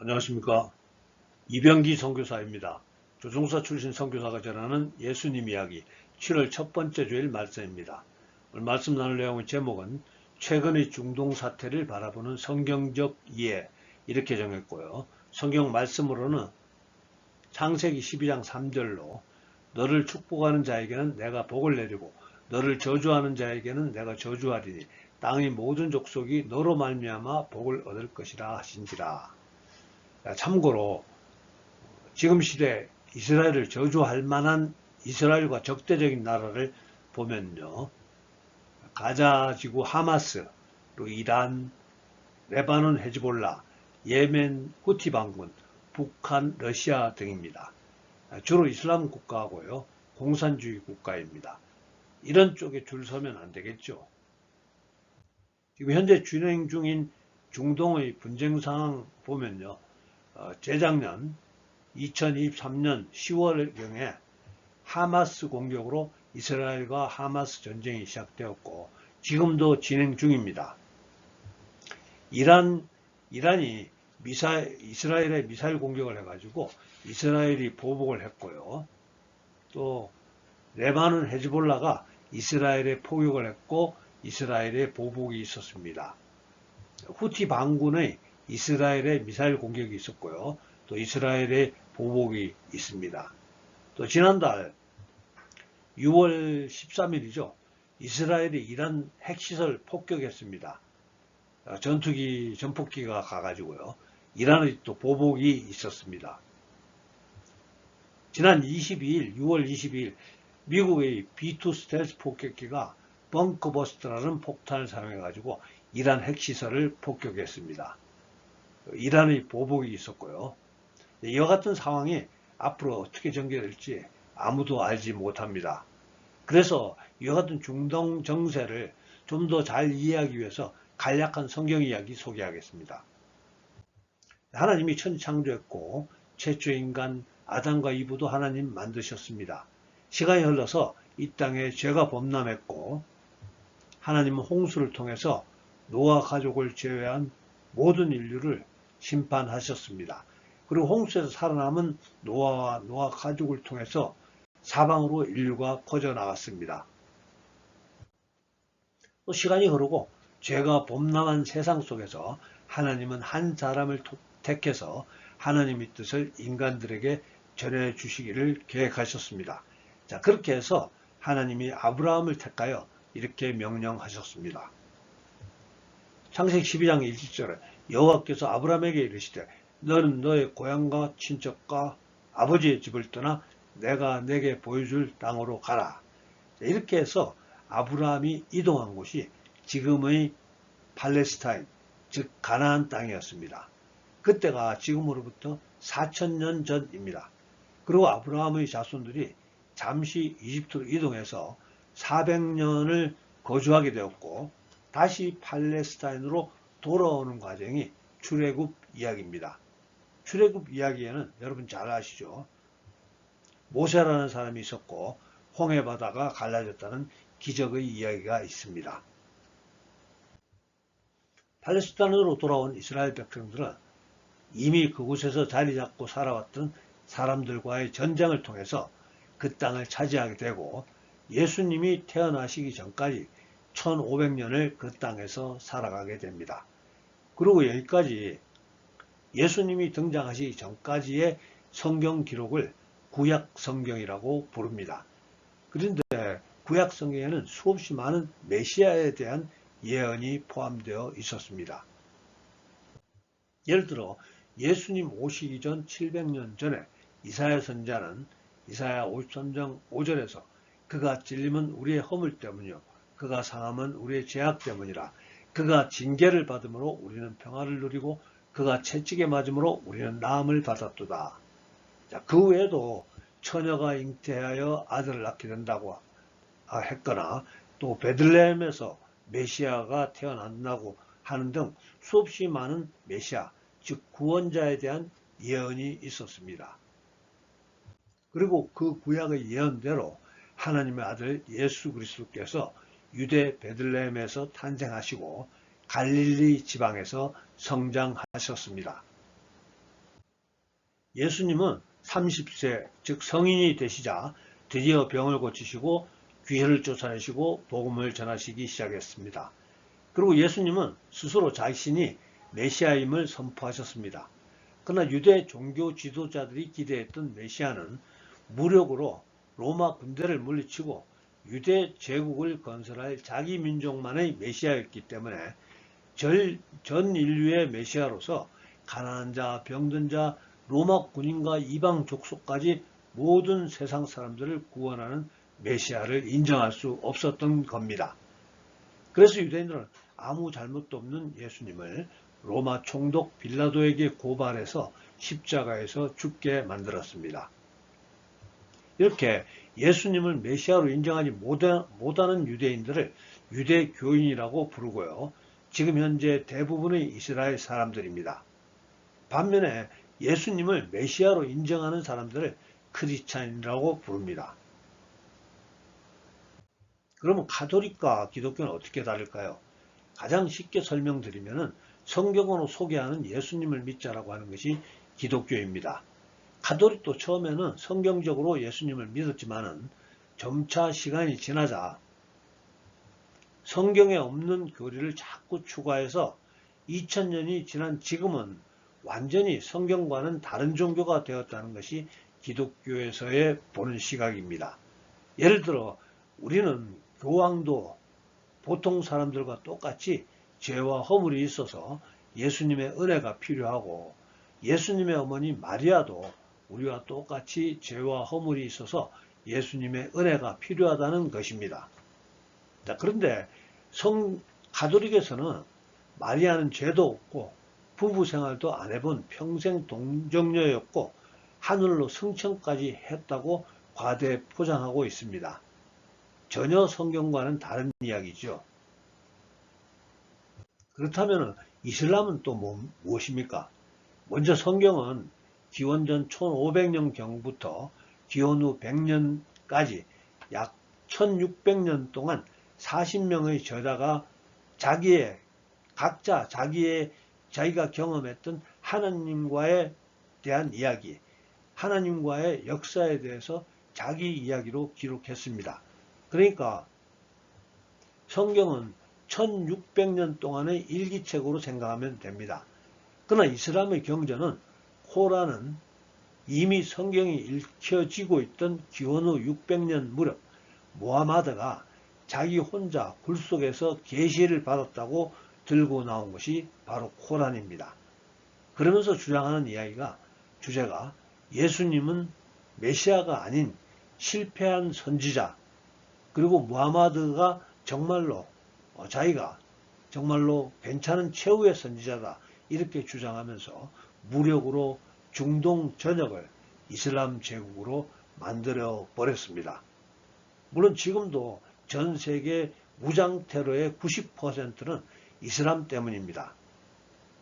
안녕하십니까. 이병기 선교사입니다. 조종사 출신 선교사가 전하는 예수님 이야기 7월 첫 번째 주일 말씀입니다. 오늘 말씀 나눌 내용의 제목은 최근의 중동 사태를 바라보는 성경적 이해, 이렇게 정했고요. 성경 말씀으로는 창세기 12장 3절로 너를 축복하는 자에게는 내가 복을 내리고 너를 저주하는 자에게는 내가 저주하리니 땅의 모든 족속이 너로 말미암아 복을 얻을 것이라 하신지라. 참고로 지금 시대 이스라엘을 저주할 만한 이스라엘과 적대적인 나라를 보면요, 가자 지구 하마스, 또 이란, 레바논 헤즈볼라, 예멘 후티 반군, 북한, 러시아 등입니다. 주로 이슬람 국가하고요, 공산주의 국가입니다. 이런 쪽에 줄 서면 안 되겠죠. 지금 현재 진행 중인 중동의 분쟁 상황 보면요, 재작년 2023년 10월경에 하마스 공격으로 이스라엘과 하마스 전쟁이 시작되었고 지금도 진행 중입니다. 이란이 이스라엘에 미사일 공격을 해가지고 이스라엘이 보복을 했고요. 또 레바논 헤즈볼라가 이스라엘에 포격을 했고 이스라엘에 보복이 있었습니다. 후티 반군의 이스라엘에 미사일 공격이 있었고요. 또 이스라엘에 보복이 있습니다. 또 지난달 6월 13일이죠. 이스라엘이 이란 핵시설 폭격했습니다. 전폭기가 가가지고요. 이란의 또 보복이 있었습니다. 지난 6월 22일 미국의 B2 스텔스 폭격기가 벙커버스터라는 폭탄을 사용해가지고 이란 핵시설을 폭격했습니다. 이란의 보복이 있었고요. 이와 같은 상황이 앞으로 어떻게 전개될지 아무도 알지 못합니다. 그래서 이와 같은 중동 정세를 좀 더 잘 이해하기 위해서 간략한 성경 이야기 소개하겠습니다. 하나님이 천지 창조했고 최초의 인간 아담과 이브도 하나님 만드셨습니다. 시간이 흘러서 이 땅에 죄가 범람했고 하나님은 홍수를 통해서 노아 가족을 제외한 모든 인류를 심판하셨습니다. 그리고 홍수에서 살아남은 노아와 노아 가족을 통해서 사방으로 인류가 퍼져나갔습니다. 또 시간이 흐르고 죄가 범람한 세상 속에서 하나님은 한 사람을 택해서 하나님의 뜻을 인간들에게 전해주시기를 계획하셨습니다. 자, 그렇게 해서 하나님이 아브라함을 택하여 이렇게 명령하셨습니다. 창세기 12장 1절에 여호와께서 아브라함에게 이르시되 너는 너의 고향과 친척과 아버지의 집을 떠나 내가 내게 보여줄 땅으로 가라. 이렇게 해서 아브라함이 이동한 곳이 지금의 팔레스타인, 즉 가나안 땅이었습니다. 그때가 지금으로부터 4000년 전입니다. 그리고 아브라함의 자손들이 잠시 이집트로 이동해서 400년을 거주하게 되었고 다시 팔레스타인으로 돌아오는 과정이 출애굽 이야기입니다. 출애굽 이야기에는 여러분 잘 아시죠? 모세라는 사람이 있었고 홍해 바다가 갈라졌다는 기적의 이야기가 있습니다. 팔레스타인으로 돌아온 이스라엘 백성들은 이미 그곳에서 자리 잡고 살아왔던 사람들과의 전쟁을 통해서 그 땅을 차지하게 되고 예수님이 태어나시기 전까지 1500년을 그 땅에서 살아가게 됩니다. 그리고 여기까지 예수님이 등장하시기 전까지의 성경 기록을 구약 성경이라고 부릅니다. 그런데 구약 성경에는 수없이 많은 메시아에 대한 예언이 포함되어 있었습니다. 예를 들어 예수님 오시기 전 700년 전에 이사야 선지자는 이사야 53장 5절에서 그가 찔림은 우리의 허물 때문이요 그가 상함은 우리의 죄악 때문이라. 그가 징계를 받음으로 우리는 평화를 누리고 그가 채찍에 맞음으로 우리는 나음을 받았도다. 자, 그 외에도 처녀가 잉태하여 아들을 낳게 된다고 했거나 또 베들레헴에서 메시아가 태어난다고 하는 등 수없이 많은 메시아, 즉 구원자에 대한 예언이 있었습니다. 그리고 그 구약의 예언대로 하나님의 아들 예수 그리스도께서 유대 베들레헴에서 탄생하시고 갈릴리 지방에서 성장하셨습니다. 예수님은 30세, 즉 성인이 되시자 드디어 병을 고치시고 귀신을 쫓아내시고 복음을 전하시기 시작했습니다. 그리고 예수님은 스스로 자신이 메시아임을 선포하셨습니다. 그러나 유대 종교 지도자들이 기대했던 메시아는 무력으로 로마 군대를 물리치고 유대 제국을 건설할 자기 민족만의 메시아였기 때문에 전 인류의 메시아로서 가난한 자, 병든 자, 로마 군인과 이방 족속까지 모든 세상 사람들을 구원하는 메시아를 인정할 수 없었던 겁니다. 그래서 유대인들은 아무 잘못도 없는 예수님을 로마 총독 빌라도에게 고발해서 십자가에서 죽게 만들었습니다. 이렇게 예수님을 메시아로 인정하지 못하는 유대인들을 유대교인이라고 부르고요. 지금 현재 대부분의 이스라엘 사람들입니다. 반면에 예수님을 메시아로 인정하는 사람들을 크리스찬이라고 부릅니다. 그러면 가톨릭과 기독교는 어떻게 다를까요? 가장 쉽게 설명드리면 성경으로 소개하는 예수님을 믿자라고 하는 것이 기독교입니다. 가톨릭도 처음에는 성경적으로 예수님을 믿었지만은 점차 시간이 지나자 성경에 없는 교리를 자꾸 추가해서 2000년이 지난 지금은 완전히 성경과는 다른 종교가 되었다는 것이 기독교에서의 보는 시각입니다. 예를 들어 우리는 교황도 보통 사람들과 똑같이 죄와 허물이 있어서 예수님의 은혜가 필요하고 예수님의 어머니 마리아도 우리와 똑같이 죄와 허물이 있어서 예수님의 은혜가 필요하다는 것입니다. 자, 그런데 가톨릭에서는 마리아는 죄도 없고 부부 생활도 안 해본 평생 동정녀였고 하늘로 승천까지 했다고 과대 포장하고 있습니다. 전혀 성경과는 다른 이야기죠. 그렇다면 이슬람은 또 무엇입니까? 먼저 성경은 기원전 1500년경부터 기원 후 100년까지 약 1600년 동안 40명의 저자가 자기가 경험했던 하나님과에 대한 이야기, 하나님과의 역사에 대해서 자기 이야기로 기록했습니다. 그러니까 성경은 1600년 동안의 일기책으로 생각하면 됩니다. 그러나 이슬람의 경전은 코란은 이미 성경이 읽혀지고 있던 기원 후 600년 무렵 모하마드가 자기 혼자 굴 속에서 계시를 받았다고 들고 나온 것이 바로 코란입니다. 그러면서 주장하는 주제가 예수님은 메시아가 아닌 실패한 선지자, 그리고 무하마드가 자기가 정말로 괜찮은 최후의 선지자다 이렇게 주장하면서 무력으로 중동 전역을 이슬람 제국으로 만들어 버렸습니다. 물론 지금도 전 세계 무장 테러의 90%는 이슬람 때문입니다.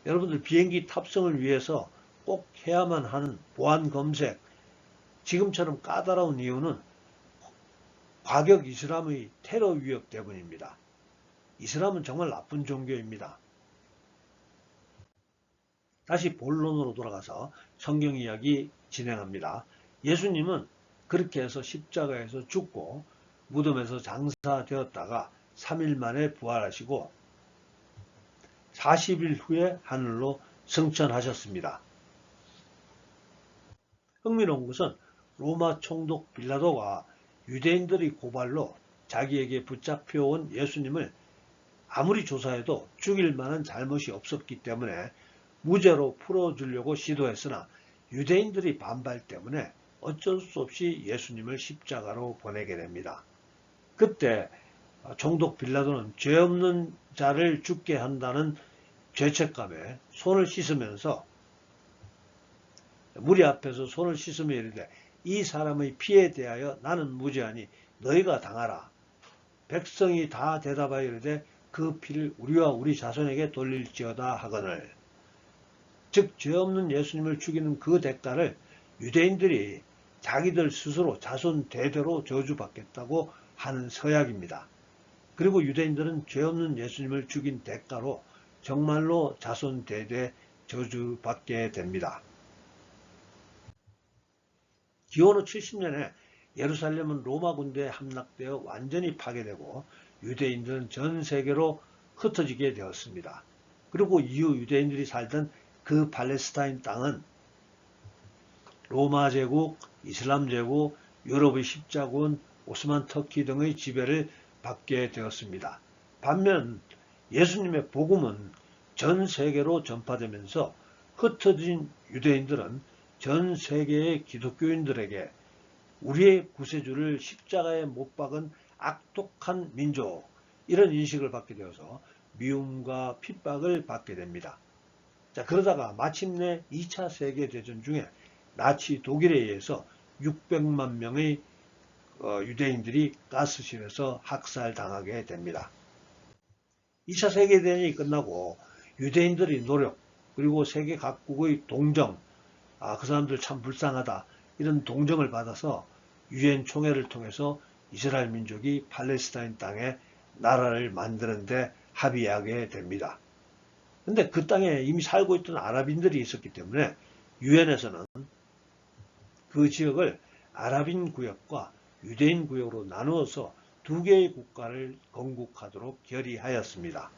여러분들 비행기 탑승을 위해서 꼭 해야만 하는 보안 검색, 지금처럼 까다로운 이유는 과격 이슬람의 테러 위협 때문입니다. 이슬람은 정말 나쁜 종교입니다. 다시 본론으로 돌아가서 성경 이야기 진행합니다. 예수님은 그렇게 해서 십자가에서 죽고 무덤에서 장사되었다가 3일 만에 부활하시고 40일 후에 하늘로 승천하셨습니다. 흥미로운 것은 로마 총독 빌라도가 유대인들의 고발로 자기에게 붙잡혀온 예수님을 아무리 조사해도 죽일 만한 잘못이 없었기 때문에 무죄로 풀어주려고 시도했으나 유대인들의 반발 때문에 어쩔 수 없이 예수님을 십자가로 보내게 됩니다. 그때 총독 빌라도는 죄 없는 자를 죽게 한다는 죄책감에 손을 씻으면서 무리 앞에서 손을 씻으며 이르되 이 사람의 피에 대하여 나는 무죄하니 너희가 당하라. 백성이 다 대답하여 이르되 그 피를 우리와 우리 자손에게 돌릴지어다 하거늘. 즉 죄 없는 예수님을 죽이는 그 대가를 유대인들이 자기들 스스로 자손 대대로 저주받겠다고 하는 서약입니다. 그리고 유대인들은 죄 없는 예수님을 죽인 대가로 정말로 자손 대대 저주받게 됩니다. 기원후 70년에 예루살렘은 로마 군대에 함락되어 완전히 파괴되고 유대인들은 전 세계로 흩어지게 되었습니다. 그리고 이후 유대인들이 살던 그 팔레스타인 땅은 로마 제국, 이슬람 제국, 유럽의 십자군, 오스만 터키 등의 지배를 받게 되었습니다. 반면 예수님의 복음은 전 세계로 전파되면서 흩어진 유대인들은 전 세계의 기독교인들에게 우리의 구세주를 십자가에 못 박은 악독한 민족, 이런 인식을 받게 되어서 미움과 핍박을 받게 됩니다. 자, 그러다가 마침내 2차 세계대전 중에 나치 독일에 의해서 600만 명의 유대인들이 가스실에서 학살당하게 됩니다. 2차 세계대전이 끝나고 유대인들의 노력, 그리고 세계 각국의 동정, 그 사람들 참 불쌍하다, 이런 동정을 받아서 유엔 총회를 통해서 이스라엘 민족이 팔레스타인 땅에 나라를 만드는데 합의하게 됩니다. 근데 그 땅에 이미 살고 있던 아랍인들이 있었기 때문에 유엔에서는 그 지역을 아랍인 구역과 유대인 구역으로 나누어서 두 개의 국가를 건국하도록 결의하였습니다.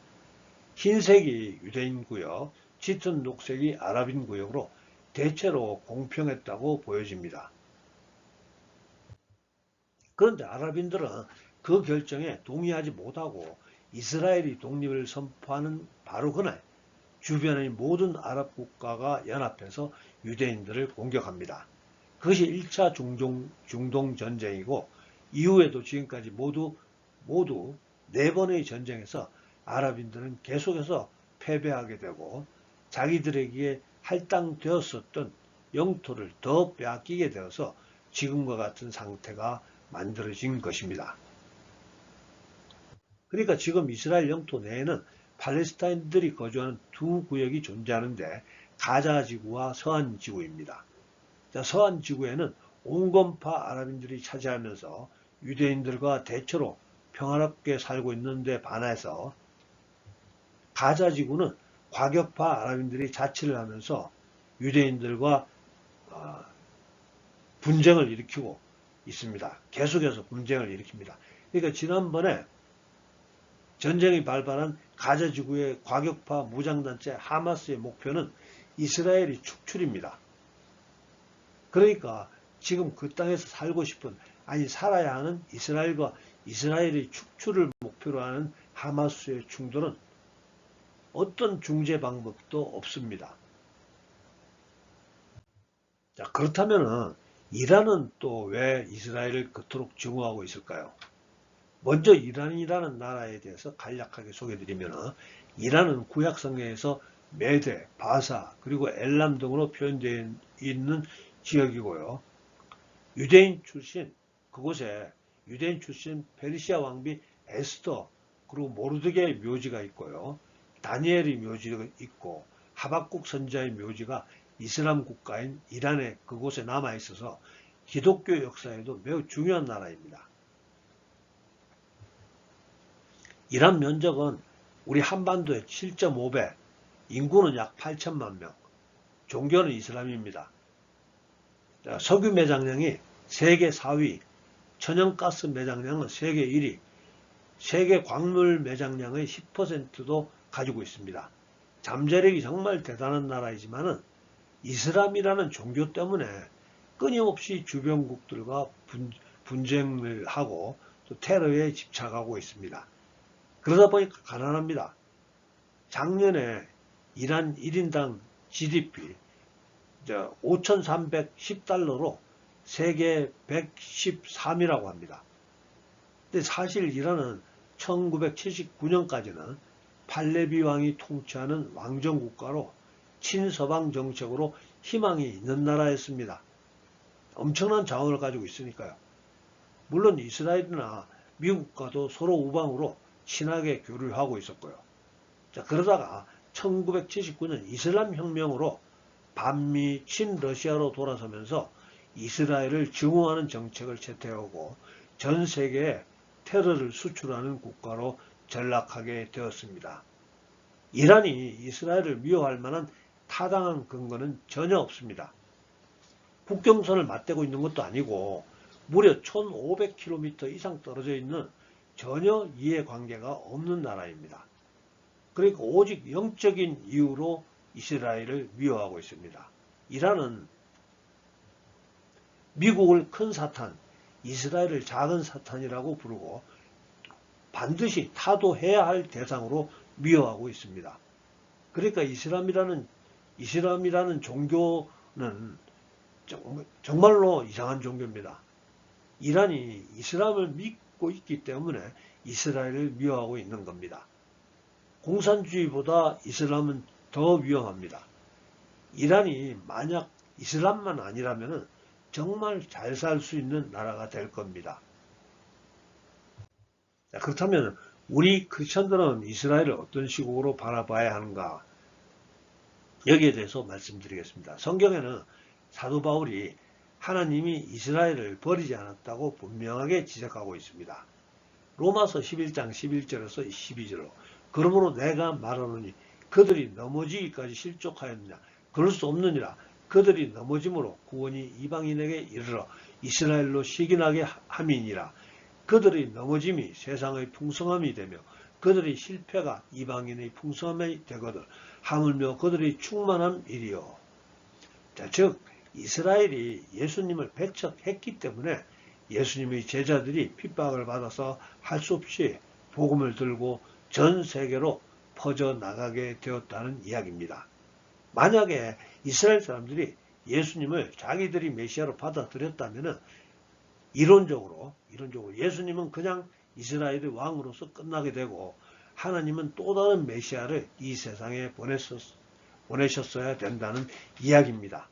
흰색이 유대인 구역, 짙은 녹색이 아랍인 구역으로 대체로 공평했다고 보여집니다. 그런데 아랍인들은 그 결정에 동의하지 못하고 이스라엘이 독립을 선포하는 바로 그날 주변의 모든 아랍 국가가 연합해서 유대인들을 공격합니다. 그것이 1차 중동 전쟁이고 이후에도 지금까지 모두 4번의 전쟁에서 아랍인들은 계속해서 패배하게 되고 자기들에게 할당되었었던 영토를 더 빼앗기게 되어서 지금과 같은 상태가 만들어진 것입니다. 그러니까 지금 이스라엘 영토 내에는 팔레스타인들이 거주하는 두 구역이 존재하는데 가자 지구와 서한 지구입니다. 서한 지구에는 온건파 아랍인들이 차지하면서 유대인들과 대체로 평화롭게 살고 있는데 반해서 가자 지구는 과격파 아랍인들이 자치를 하면서 유대인들과 분쟁을 일으키고 있습니다. 계속해서 분쟁을 일으킵니다. 그러니까 지난번에 전쟁이 발발한 가자 지구의 과격파 무장단체 하마스의 목표는 이스라엘의 축출입니다. 그러니까 지금 그 땅에서 살고 싶은, 살아야 하는 이스라엘과 이스라엘의 축출을 목표로 하는 하마스의 충돌은 어떤 중재 방법도 없습니다. 자, 그렇다면 이란은 또 왜 이스라엘을 그토록 증오하고 있을까요? 먼저 이란이라는 나라에 대해서 간략하게 소개해드리면, 이란은 구약성경에서 메데, 바사, 그리고 엘람 등으로 표현되어 있는 지역이고요. 그곳에 유대인 출신 페르시아 왕비 에스더, 그리고 모르드게의 묘지가 있고요. 다니엘의 묘지가 있고 하박국 선지자의 묘지가 이슬람 국가인 이란에 그곳에 남아 있어서 기독교 역사에도 매우 중요한 나라입니다. 이란 면적은 우리 한반도의 7.5배, 인구는 약 8천만 명, 종교는 이슬람입니다. 석유 매장량이 세계 4위, 천연가스 매장량은 세계 1위, 세계 광물 매장량의 10%도 가지고 있습니다. 잠재력이 정말 대단한 나라이지만은 이슬람이라는 종교 때문에 끊임없이 주변국들과 분쟁을 하고 또 테러에 집착하고 있습니다. 그러다 보니까 가난합니다. 작년에 이란 1인당 GDP 5,310달러로 세계 113위라고 합니다. 근데 사실 이란은 1979년까지는 팔레비 왕이 통치하는 왕정국가로 친서방 정책으로 희망이 있는 나라였습니다. 엄청난 자원을 가지고 있으니까요. 물론 이스라엘이나 미국과도 서로 우방으로 친하게 교류를 하고 있었고요. 자, 그러다가 1979년 이슬람 혁명으로 반미 친러시아로 돌아서면서 이스라엘을 증오하는 정책을 채택하고 전 세계에 테러를 수출하는 국가로 전락하게 되었습니다. 이란이 이스라엘을 미워할 만한 타당한 근거는 전혀 없습니다. 국경선을 맞대고 있는 것도 아니고 무려 1500km 이상 떨어져 있는 전혀 이해관계가 없는 나라입니다. 그러니까 오직 영적인 이유로 이스라엘을 미워하고 있습니다. 이란은 미국을 큰 사탄, 이스라엘을 작은 사탄이라고 부르고 반드시 타도해야 할 대상으로 미워하고 있습니다. 그러니까 이슬람이라는 종교는 정말로 이상한 종교입니다. 이란이 이슬람을 믿고 있기 때문에 이스라엘을 미워하고 있는 겁니다. 공산주의보다 이슬람은 더 위험합니다. 이란이 만약 이슬람만 아니라면 정말 잘 살 수 있는 나라가 될 겁니다. 그렇다면 우리 크리스천들은 이스라엘을 어떤 식으로 바라봐야 하는가? 여기에 대해서 말씀드리겠습니다. 성경에는 사도 바울이 하나님이 이스라엘을 버리지 않았다고 분명하게 지적하고 있습니다. 로마서 11장 11절에서 12절로 그러므로 내가 말하노니 그들이 넘어지기까지 실족하였느냐? 그럴 수 없느니라. 그들이 넘어짐으로 구원이 이방인에게 이르러 이스라엘로 시기나게 함이니라. 그들의 넘어짐이 세상의 풍성함이 되며 그들의 실패가 이방인의 풍성함이 되거든 하물며 그들의 충만함 이리요. 즉 이스라엘이 예수님을 배척했기 때문에 예수님의 제자들이 핍박을 받아서 할 수 없이 복음을 들고 전 세계로 퍼져나가게 되었다는 이야기입니다. 만약에 이스라엘 사람들이 예수님을 자기들이 메시아로 받아들였다면 이론적으로 예수님은 그냥 이스라엘의 왕으로서 끝나게 되고 하나님은 또 다른 메시아를 이 세상에 보내셨어야 된다는 이야기입니다.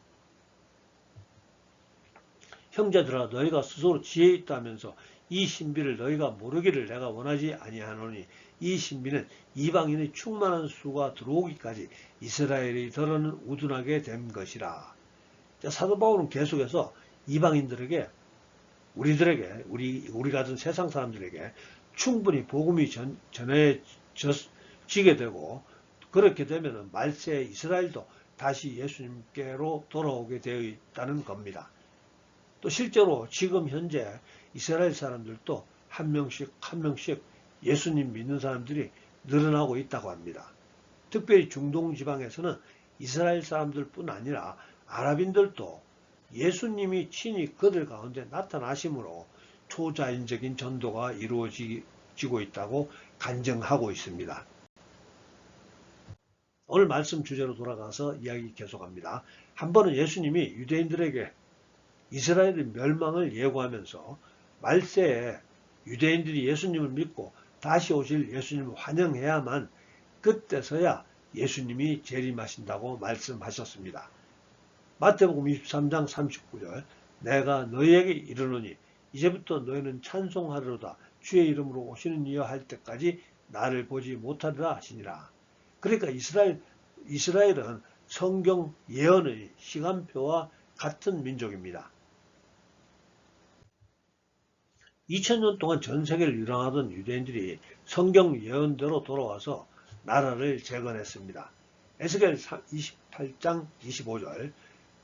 형제들아 너희가 스스로 지혜 있다면서 이 신비를 너희가 모르기를 내가 원하지 아니하노니 이 신비는 이방인의 충만한 수가 들어오기까지 이스라엘의 덜어는 우둔하게 된 것이라. 사도 바울은 계속해서 이방인들에게 우리 같은 세상 사람들에게 충분히 복음이 전해지게 되고 그렇게 되면 말세 이스라엘도 다시 예수님께로 돌아오게 되어 있다는 겁니다. 또 실제로 지금 현재 이스라엘 사람들도 한 명씩 예수님 믿는 사람들이 늘어나고 있다고 합니다. 특별히 중동 지방에서는 이스라엘 사람들뿐 아니라 아랍인들도 예수님이 친히 그들 가운데 나타나심으로 초자연적인 전도가 이루어지고 있다고 간증하고 있습니다. 오늘 말씀 주제로 돌아가서 이야기 계속합니다. 한 번은 예수님이 유대인들에게 이스라엘의 멸망을 예고하면서 말세에 유대인들이 예수님을 믿고 다시 오실 예수님을 환영해야만 그때서야 예수님이 재림하신다고 말씀하셨습니다. 마태복음 23장 39절 내가 너희에게 이르노니 이제부터 너희는 찬송하리로다 주의 이름으로 오시는 이여 할 때까지 나를 보지 못하리라 하시니라. 그러니까 이스라엘은 성경 예언의 시간표와 같은 민족입니다. 2000년 동안 전 세계를 유랑하던 유대인들이 성경 예언대로 돌아와서 나라를 재건했습니다. 에스겔 28장 25절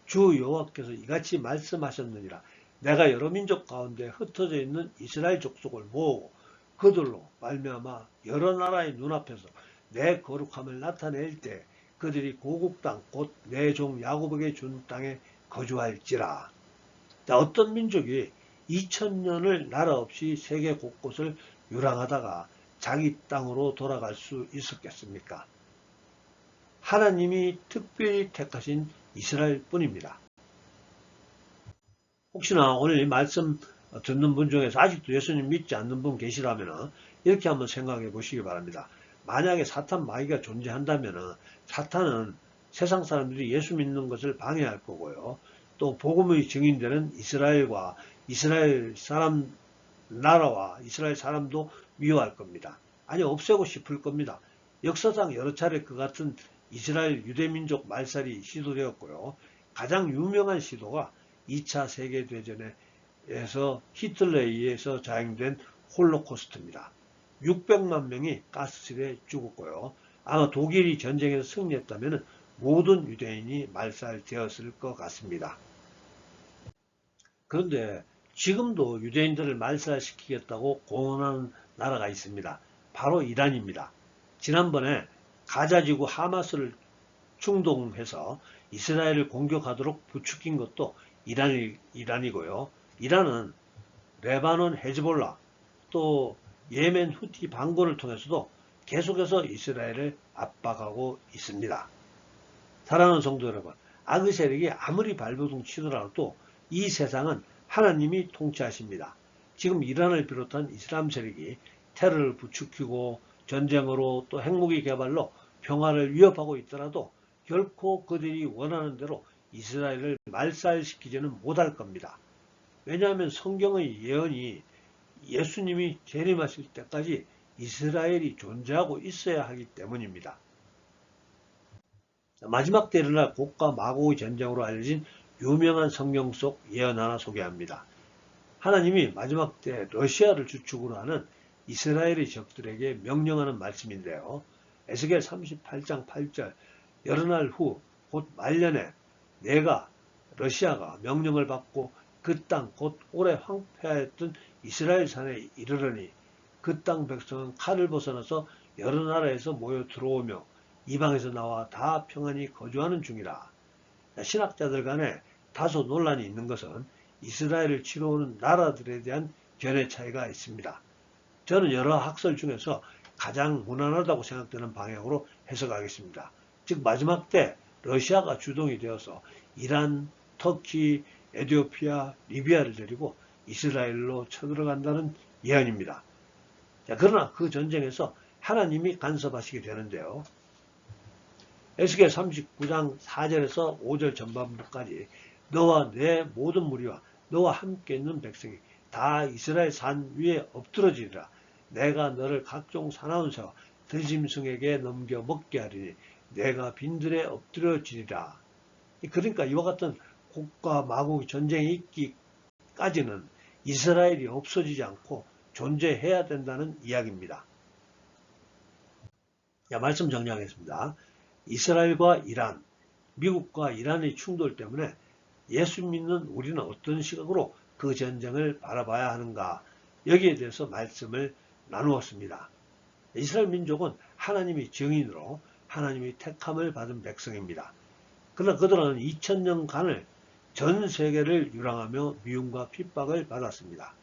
주 여호와께서 이같이 말씀하셨느니라. 내가 여러 민족 가운데 흩어져 있는 이스라엘 족속을 모으고 그들로 말미암아 여러 나라의 눈앞에서 내 거룩함을 나타낼 때 그들이 고국 땅 곧 내 종 야곱에게 준 땅에 거주할지라. 어떤 민족이 2000년을 나라 없이 세계 곳곳을 유랑하다가 자기 땅으로 돌아갈 수 있었겠습니까? 하나님이 특별히 택하신 이스라엘 뿐입니다. 혹시나 오늘 이 말씀 듣는 분 중에서 아직도 예수님 믿지 않는 분 계시라면 이렇게 한번 생각해 보시기 바랍니다. 만약에 사탄 마귀가 존재한다면 사탄은 세상 사람들이 예수 믿는 것을 방해할 거고요. 또 복음의 증인되는 이스라엘과 이스라엘 사람 나라와 이스라엘 사람도 미워할 겁니다. 아니 없애고 싶을 겁니다. 역사상 여러 차례 그 같은 이스라엘 유대민족 말살이 시도되었고요. 가장 유명한 시도가 2차 세계대전에서 히틀러에 의해서 자행된 홀로코스트입니다. 600만 명이 가스실에 죽었고요. 아마 독일이 전쟁에서 승리했다면 모든 유대인이 말살되었을 것 같습니다. 그런데 지금도 유대인들을 말살시키겠다고 공언하는 나라가 있습니다. 바로 이란입니다. 지난번에 가자지구 하마스를 충동해서 이스라엘을 공격하도록 부추긴 것도 이란이고요. 이란은 레바논 헤즈볼라 또 예멘 후티 반군을 통해서도 계속해서 이스라엘을 압박하고 있습니다. 사랑하는 성도 여러분, 악의 세력이 아무리 발버둥 치더라도 이 세상은 하나님이 통치하십니다. 지금 이란을 비롯한 이슬람 세력이 테러를 부추기고 전쟁으로 또 핵무기 개발로 평화를 위협하고 있더라도 결코 그들이 원하는 대로 이스라엘을 말살시키지는 못할 겁니다. 왜냐하면 성경의 예언이 예수님이 재림하실 때까지 이스라엘이 존재하고 있어야 하기 때문입니다. 마지막 때 일어날 곡과 마곡의 전쟁으로 알려진 유명한 성경 속 예언 하나 소개합니다. 하나님이 마지막 때 러시아를 주축으로 하는 이스라엘의 적들에게 명령하는 말씀인데요. 에스겔 38장 8절 여러 날 후 곧 말년에 내가 러시아가 명령을 받고 그 땅 곧 오래 황폐하였던 이스라엘 산에 이르러니 그 땅 백성은 칼을 벗어나서 여러 나라에서 모여 들어오며 이방에서 나와 다 평안히 거주하는 중이라. 신학자들 간에 다소 논란이 있는 것은 이스라엘을 치러오는 나라들에 대한 견해 차이가 있습니다. 저는 여러 학설 중에서 가장 무난하다고 생각되는 방향으로 해석하겠습니다. 즉 마지막 때 러시아가 주동이 되어서 이란, 터키, 에티오피아, 리비아를 데리고 이스라엘로 쳐들어간다는 예언입니다. 그러나 그 전쟁에서 하나님이 간섭하시게 되는데요. 에스겔 39장 4절에서 5절 전반부까지 너와 내 모든 무리와 너와 함께 있는 백성이 다 이스라엘 산 위에 엎드러지리라. 내가 너를 각종 사나운 새와 들짐승에게 넘겨 먹게 하리니 내가 빈들에 엎드려지리라. 그러니까 이와 같은 곡과 마곡의 전쟁이 있기까지는 이스라엘이 없어지지 않고 존재해야 된다는 이야기입니다. 말씀 정리하겠습니다. 이스라엘과 이란, 미국과 이란의 충돌 때문에 예수 믿는 우리는 어떤 시각으로 그 전쟁을 바라봐야 하는가, 여기에 대해서 말씀을 나누었습니다. 이스라엘 민족은 하나님의 증인으로 하나님의 택함을 받은 백성입니다. 그러나 그들은 2000년간을 전 세계를 유랑하며 미움과 핍박을 받았습니다.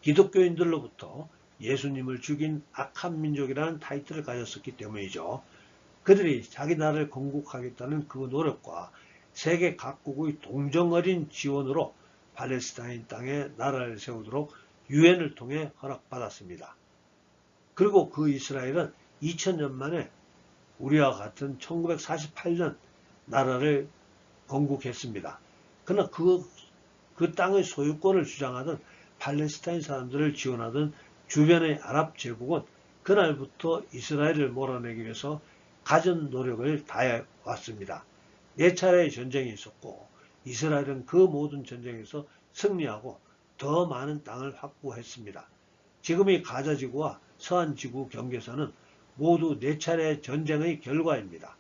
기독교인들로부터 예수님을 죽인 악한 민족이라는 타이틀을 가졌었기 때문이죠. 그들이 자기 나라를 건국하겠다는 그 노력과 세계 각국의 동정어린 지원으로 팔레스타인 땅에 나라를 세우도록 유엔을 통해 허락받았습니다. 그리고 그 이스라엘은 2000년 만에 우리와 같은 1948년 나라를 건국했습니다. 그러나 그 땅의 소유권을 주장하던 팔레스타인 사람들을 지원하던 주변의 아랍 제국은 그날부터 이스라엘을 몰아내기 위해서 갖은 노력을 다해 왔습니다. 4차례의 전쟁이 있었고 이스라엘은 그 모든 전쟁에서 승리하고 더 많은 땅을 확보했습니다. 지금의 가자지구와 서한지구 경계선은 모두 4차례의 전쟁의 결과입니다.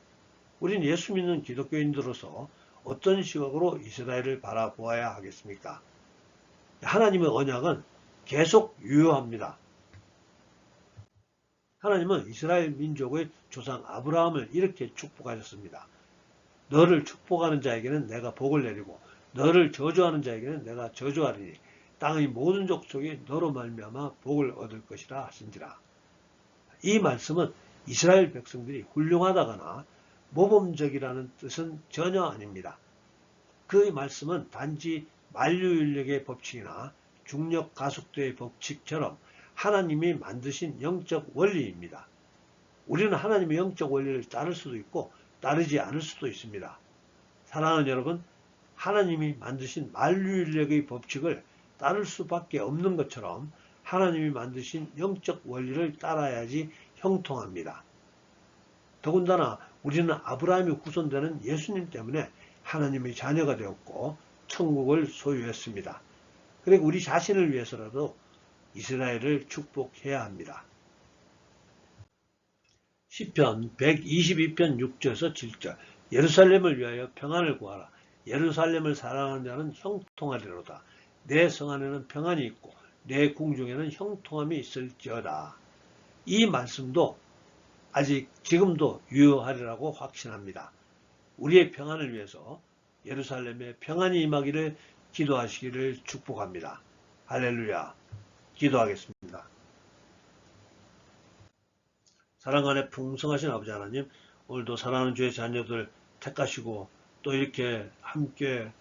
우린 예수 믿는 기독교인들로서 어떤 시각으로 이스라엘을 바라보아야 하겠습니까? 하나님의 언약은 계속 유효합니다. 하나님은 이스라엘 민족의 조상 아브라함을 이렇게 축복하셨습니다. 너를 축복하는 자에게는 내가 복을 내리고 너를 저주하는 자에게는 내가 저주하리니 땅의 모든 족속이 너로 말미암아 복을 얻을 것이라 하신지라. 이 말씀은 이스라엘 백성들이 훌륭하다거나 모범적이라는 뜻은 전혀 아닙니다. 그 말씀은 단지 만유인력의 법칙이나 중력 가속도의 법칙처럼 하나님이 만드신 영적 원리입니다. 우리는 하나님의 영적 원리를 따를 수도 있고 따르지 않을 수도 있습니다. 사랑하는 여러분, 하나님이 만드신 만유인력의 법칙을 따를 수밖에 없는 것처럼 하나님이 만드신 영적 원리를 따라야지 형통합니다. 더군다나 우리는 아브라함의 후손되는 예수님 때문에 하나님의 자녀가 되었고 천국을 소유했습니다. 그리고 우리 자신을 위해서라도 이스라엘을 축복해야 합니다. 시편 122편 6절에서 7절 예루살렘을 위하여 평안을 구하라. 예루살렘을 사랑하는 자는 형통하리로다. 내 성 안에는 평안이 있고 내 궁중에는 형통함이 있을지어다. 이 말씀도 아직 지금도 유효하리라고 확신합니다. 우리의 평안을 위해서 예루살렘에 평안이 임하기를 기도하시기를 축복합니다. 할렐루야. 기도하겠습니다. 사랑 안에 풍성하신 아버지 하나님, 오늘도 사랑하는 주의 자녀들 택하시고 또 이렇게 함께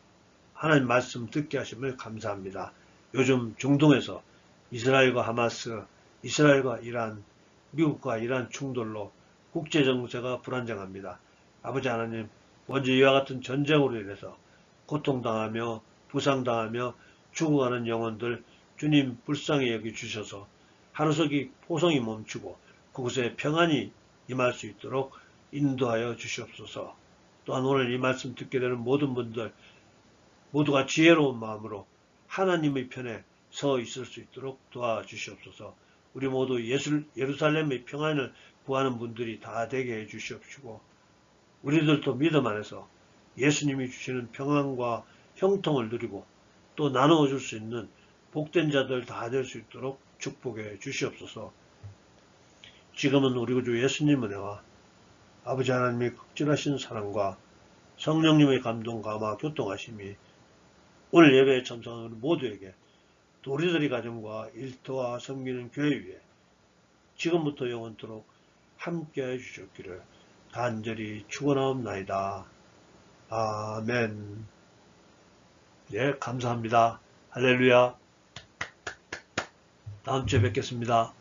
하나님 말씀 듣게 하심을 감사합니다. 요즘 중동에서 이스라엘과 하마스, 이스라엘과 이란, 미국과 이란 충돌로 국제정세가 불안정합니다. 아버지 하나님, 먼저 이와 같은 전쟁으로 인해서 고통당하며 부상당하며 죽어가는 영혼들 주님 불쌍히 여기주셔서 하루속히 포성이 멈추고 그곳에 평안이 임할 수 있도록 인도하여 주시옵소서. 또한 오늘 이 말씀 듣게 되는 모든 분들 모두가 지혜로운 마음으로 하나님의 편에 서 있을 수 있도록 도와주시옵소서. 우리 모두 예루살렘의 평안을 구하는 분들이 다 되게 해주시옵시고 우리들도 믿음 안에서 예수님이 주시는 평안과 형통을 누리고 또 나누어 줄 수 있는 복된 자들 다 될 수 있도록 축복해 주시옵소서. 지금은 우리 구주 예수님 은혜와 아버지 하나님의 극진하신 사랑과 성령님의 감동, 감화, 교통하심이 오늘 예배에 참석하는 모두에게 또 우리들의 가정과 일터와 섬기는 교회 위에 지금부터 영원토록 함께해 주셨기를 간절히 축원하옵나이다. 아멘. 네, 감사합니다. 할렐루야. 다음 주에 뵙겠습니다.